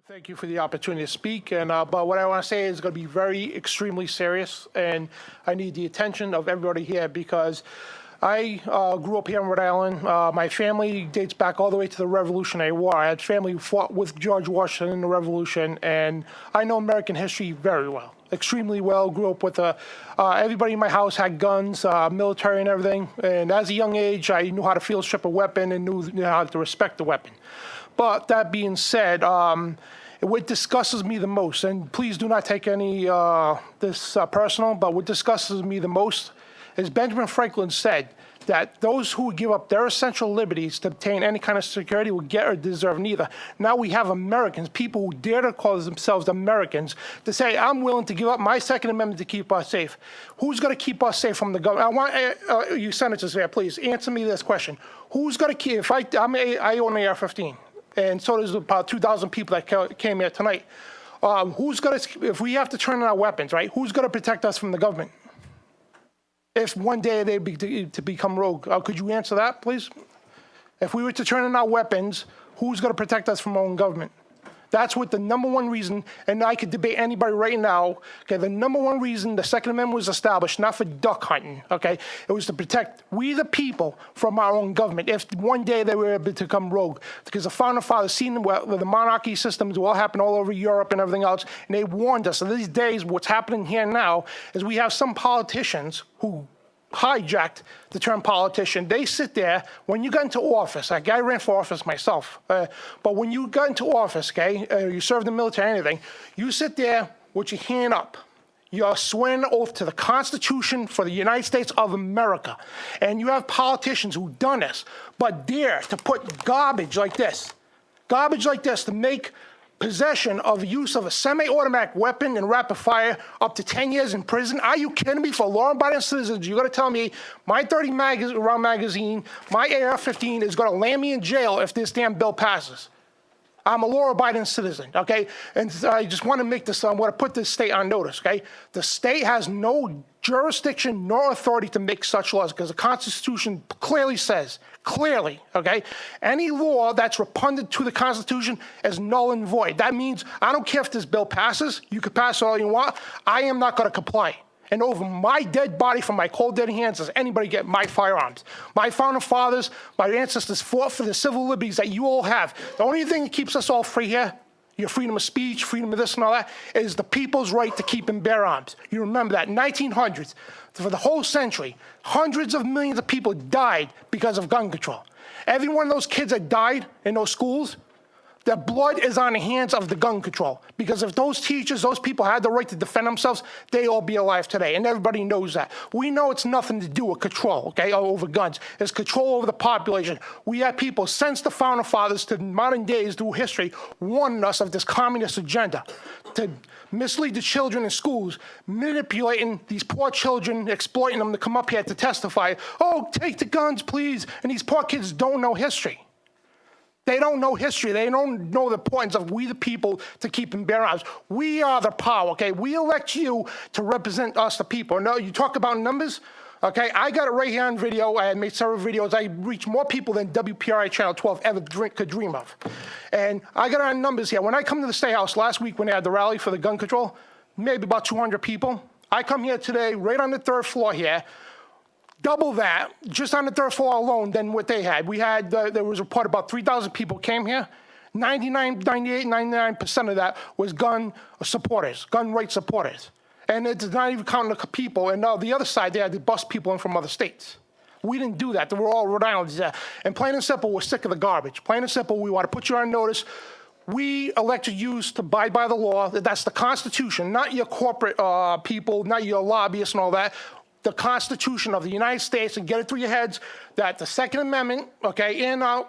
Thank you for the opportunity to speak. But what I want to say is going to be very extremely serious, and I need the attention of everybody here because I grew up here in Rhode Island. My family dates back all the way to the Revolutionary War. I had family who fought with George Washington in the Revolution, and I know American history very well, extremely well. Grew up with everybody in my house had guns, military and everything. And as a young age, I knew how to field strip a weapon and knew how to respect the weapon. But that being said, what disgusts me the most, and please do not take any this personal, but what disgusts me the most is Benjamin Franklin said that those who would give up their essential liberties to obtain any kind of security will get or deserve neither. Now we have Americans, people who dare to call themselves Americans, to say, I'm willing to give up my Second Amendment to keep us safe. Who's going to keep us safe from the government? I want you senators there, please, answer me this question. Who's going to keep, if I own an AR-15, and so does about 2,000 people that came here tonight. Who's going to, if we have to turn in our weapons, right, who's going to protect us from the government? If one day they to become rogue. Could you answer that, please? If we were to turn in our weapons, who's going to protect us from our own government? That's what the number one reason, and I could debate anybody right now, okay, the number one reason the Second Amendment was established, not for duck hunting, okay? It was to protect we the people from our own government if one day they were able to become rogue. Because the Founding Fathers seen the monarchy systems will happen all over Europe and everything else, and they warned us. So these days, what's happening here now is we have some politicians who hijacked the term politician. They sit there, when you got into office, like I ran for office myself, but when you got into office, okay, you served in the military, anything, you sit there with your hand up. You're swearing an oath to the Constitution for the United States of America. And you have politicians who've done this, but dare to put garbage like this to make possession of use of a semi-automatic weapon and rapid fire up to 10 years in prison. Are you kidding me? For law-abiding citizens, you're going to tell me my 30-round magazine, my AR-15 is going to land me in jail if this damn bill passes. I'm a law-abiding citizen, okay? And I just want to make this, I want to put this state on notice, okay? The state has no jurisdiction nor authority to make such laws because the Constitution clearly says, okay? Any law that's repugnant to the Constitution is null and void. That means I don't care if this bill passes. You can pass it all you want. I am not going to comply. And over my dead body from my cold dead hands does anybody get my firearms. My founding fathers, my ancestors fought for the civil liberties that you all have. The only thing that keeps us all free here, your freedom of speech, freedom of this and all that, is the people's right to keep and bear arms. You remember that. 1900s, for the whole century, hundreds of millions of people died because of gun control. Every one of those kids that died in those schools, their blood is on the hands of the gun control. Because if those teachers, those people had the right to defend themselves, they'd all be alive today. And everybody knows that. We know it's nothing to do with control, okay, over guns. It's control over the population. We have people since the Founding Fathers to modern days through history warning us of this communist agenda to mislead the children in schools, manipulating these poor children, exploiting them to come up here to testify. Oh, take the guns, please. And these poor kids don't know history. They don't know history. They don't know the importance of we the people to keep and bear arms. We are the power, okay? We elect you to represent us, the people. No, you talk about numbers, okay? I got it right here on video. I had made several videos. I reach more people than WPRI Channel 12 ever could dream of. And I got it on numbers here. When I come to the State House last week when they had the rally for the gun control, maybe about 200 people. I come here today, right on the third floor here, double that, just on the third floor alone, than what they had. We had, there was a report about 3,000 people came here. 99% of that was gun supporters, gun rights supporters. And it's not even counting the people. And the other side, they had to bus people in from other states. We didn't do that. They were all Rhode Islanders there. And plain and simple, we're sick of the garbage. Plain and simple, we want to put you on notice. We elected you to abide by the law. That's the Constitution, not your corporate people, not your lobbyists and all that. The Constitution of the United States, and get it through your heads that the Second Amendment, okay, in our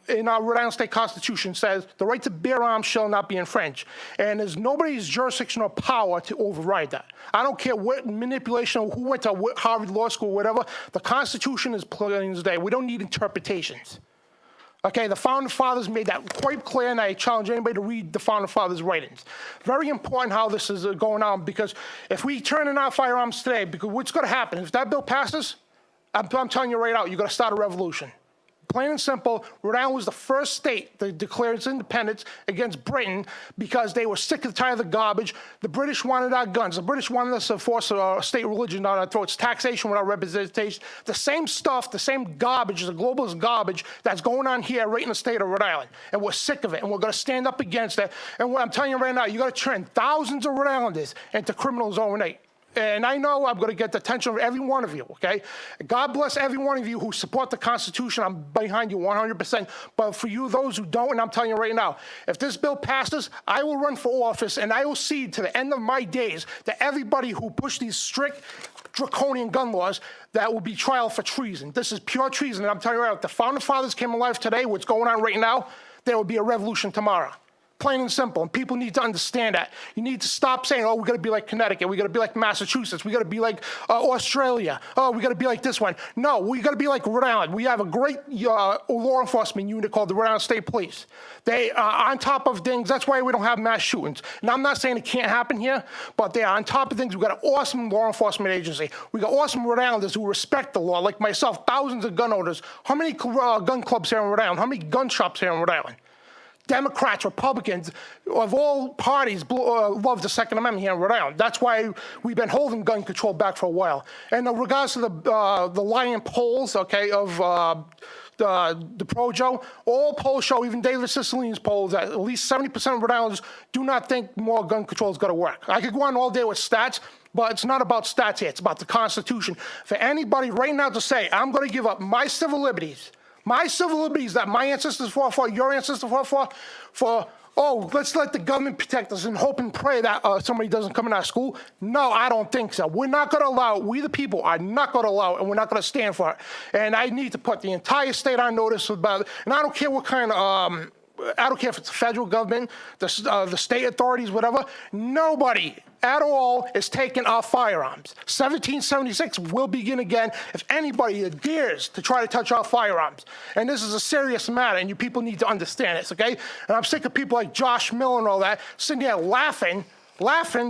Rhode Island State Constitution says the right to bear arms shall not be infringed. And there's nobody's jurisdiction or power to override that. I don't care what manipulation or who went to Harvard Law School, whatever. The Constitution is plain as day. We don't need interpretations. Okay, the Founding Fathers made that quite clear, and I challenge anybody to read the Founding Fathers' writings. Very important how this is going on, because if we turn in our firearms today, because what's going to happen, if that bill passes, I'm telling you right out, you're going to start a revolution. Plain and simple, Rhode Island was the first state that declared its independence against Britain because they were sick and tired of the garbage. The British wanted our guns. The British wanted us to force a state religion on our throats, taxation without representation. The same stuff, the same garbage, the globalist garbage that's going on here right in the state of Rhode Island. And we're sick of it, and we're going to stand up against it. And what I'm telling you right now, you got to turn thousands of Rhode Islanders into criminals overnight. And I know I'm going to get the attention of every one of you, okay? God bless every one of you who support the Constitution. I'm behind you 100%. But for you, those who don't, and I'm telling you right now, if this bill passes, I will run for office, and I will see to the end of my days that everybody who pushed these strict, draconian gun laws, that will be trial for treason. This is pure treason, and I'm telling you right now, if the Founding Fathers came alive today, what's going on right now, there will be a revolution tomorrow. Plain and simple, and people need to understand that. You need to stop saying, oh, we got to be like Connecticut, we got to be like Massachusetts, we got to be like Australia, oh, we got to be like this one. No, we got to be like Rhode Island. We have a great law enforcement unit called the Rhode Island State Police. They are on top of things. That's why we don't have mass shootings. And I'm not saying it can't happen here, but they are on top of things. We've got an awesome law enforcement agency. We got awesome Rhode Islanders who respect the law, like myself, thousands of gun owners. How many gun clubs here in Rhode Island? How many gun shops here in Rhode Island? Democrats, Republicans, of all parties love the Second Amendment here in Rhode Island. That's why we've been holding gun control back for a while. And in regards to the lying polls, okay, of the pro-Joe, all polls show, even David Cicilline's polls, that at least 70% of Rhode Islanders do not think more gun control is going to work. I could go on all day with stats, but it's not about stats here. It's about the Constitution. For anybody right now to say, I'm going to give up my civil liberties that my ancestors fought for, your ancestors fought for, oh, let's let the government protect us and hope and pray that somebody doesn't come in our school. No, I don't think so. We're not going to allow it. We, the people, are not going to allow it, and we're not going to stand for it. And I need to put the entire state on notice about it. And I don't care what kind of, I don't care if it's the federal government, the state authorities, whatever. Nobody at all is taking our firearms. 1776 will begin again if anybody dares to try to touch our firearms. And this is a serious matter, and you people need to understand this, okay? And I'm sick of people like Josh Miller and all that sitting there laughing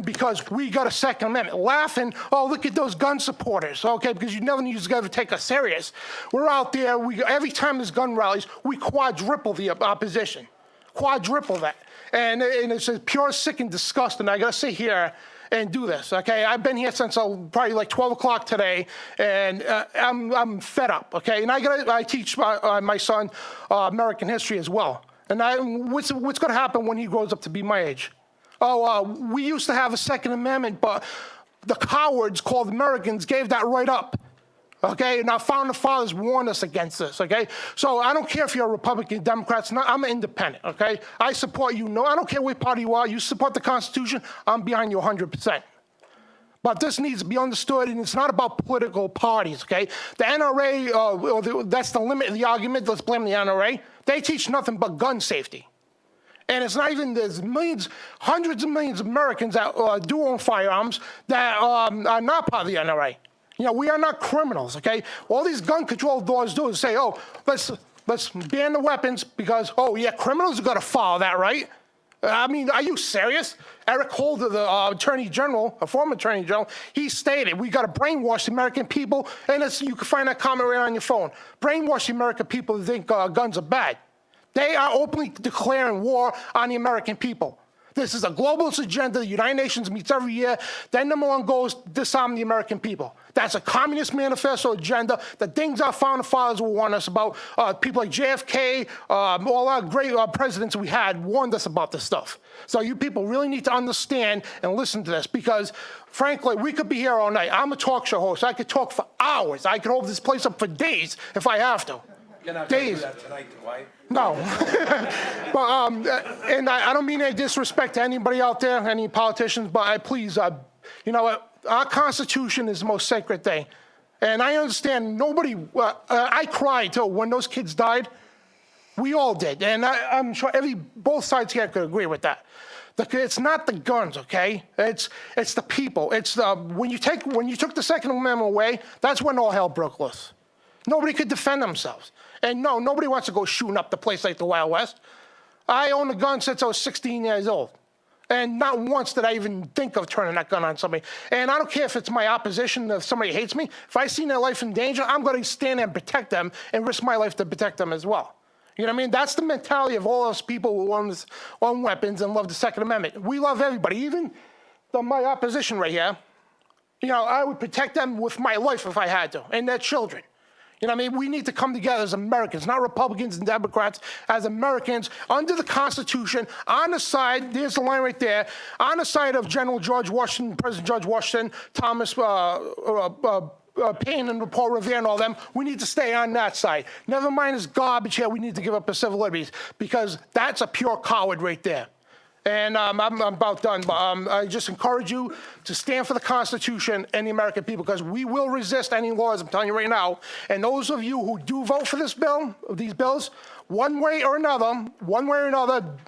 because we got a Second Amendment, laughing, oh, look at those gun supporters, okay, because you never need to take us serious. We're out there, every time there's gun rallies, we quadruple the opposition, quadruple that. And it's a pure sick and disgusting. I gotta sit here and do this, okay? I've been here since probably like 12 o'clock today, and I'm fed up, okay? And I teach my son American history as well. And what's gonna happen when he grows up to be my age? Oh, we used to have a Second Amendment, but the cowards called Americans gave that right up, okay? And our Founding Fathers warned us against this, okay? So I don't care if you're a Republican, Democrat, I'm an independent, okay? I support you. No, I don't care what party you are. You support the Constitution, I'm behind you 100%. But this needs to be understood, and it's not about political parties, okay? The NRA, that's the limit of the argument. Let's blame the NRA. They teach nothing but gun safety. And it's not even, there's millions, hundreds of millions of Americans that do own firearms that are not part of the NRA. You know, we are not criminals, okay? All these gun control laws do is say, oh, let's ban the weapons because, oh, yeah, criminals are going to follow that, right? I mean, are you serious? Eric Holder, the Attorney General, a former Attorney General, he stated, we got to brainwash the American people, and you can find that comment right on your phone. Brainwash the American people to think guns are bad. They are openly declaring war on the American people. This is a globalist agenda. The United Nations meets every year. Their number one goal is disarm the American people. That's a communist manifesto agenda. The things our Founding Fathers will warn us about. People like JFK, all our great presidents we had warned us about this stuff. So you people really need to understand and listen to this because, frankly, we could be here all night. I'm a talk show host. I could talk for hours. I could hold this place up for days if I have to. You're not going to do that tonight, Dwight. No. But, and I don't mean any disrespect to anybody out there, any politicians, but please, you know what? Our Constitution is the most sacred thing. And I understand nobody, I cried too when those kids died. We all did. And I'm sure both sides here could agree with that. It's not the guns, okay? It's the people. It's when you took the Second Amendment away, that's when all hell broke loose. Nobody could defend themselves. And no, nobody wants to go shooting up the place like the Wild West. I owned a gun since I was 16 years old. And not once did I even think of turning that gun on somebody. And I don't care if it's my opposition, if somebody hates me. If I see their life in danger, I'm going to stand there and protect them and risk my life to protect them as well. You know what I mean? That's the mentality of all those people who own weapons and love the Second Amendment. We love everybody, even my opposition right here. You know, I would protect them with my life if I had to, and their children. You know what I mean? We need to come together as Americans, not Republicans and Democrats, as Americans, under the Constitution, on the side, there's the line right there, on the side of General George Washington, President George Washington, Thomas Paine and Paul Revere and all them. We need to stay on that side. Never mind this garbage here. We need to give up our civil liberties, because that's a pure coward right there. And I'm about done, but I just encourage you to stand for the Constitution and the American people, because we will resist any laws, I'm telling you right now. And those of you who do vote for this bill, these bills, one way or another,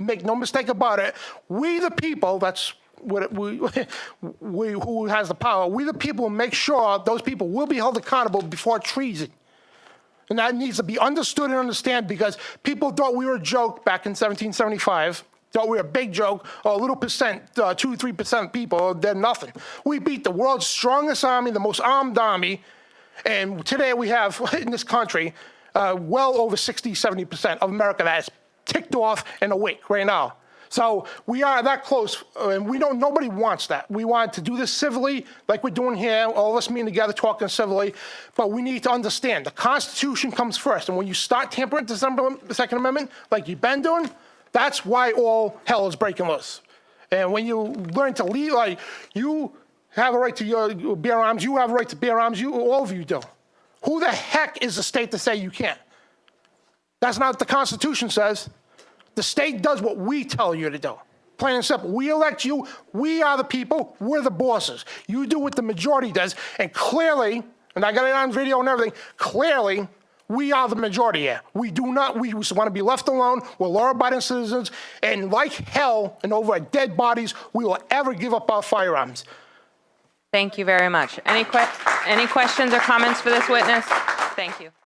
make no mistake about it, we the people, that's what who has the power, we the people will make sure those people will be held accountable before treason. And that needs to be understood and understand, because people thought we were a joke back in 1775. Thought we were a big joke, or a little percent, 2-3% of people, they're nothing. We beat the world's strongest army, the most armed army, and today we have, in this country, well over 60-70% of America that is ticked off and awake right now. So we are that close, and nobody wants that. We want to do this civilly, like we're doing here, all of us meeting together, talking civilly, but we need to understand the Constitution comes first, and when you start tampering with the Second Amendment, like you've been doing, that's why all hell is breaking loose. And when you learn to lead, like, you have a right to bear arms, you have a right to bear arms, all of you do. Who the heck is the state to say you can't? That's not what the Constitution says. The state does what we tell you to do. Plain and simple. We elect you, we are the people, we're the bosses. You do what the majority does, and clearly, and I got it on video and everything, clearly, we are the majority here. We want to be left alone. We're law-abiding citizens. And like hell and over our dead bodies, we will ever give up our firearms. Thank you very much. Any questions or comments for this witness? Thank you.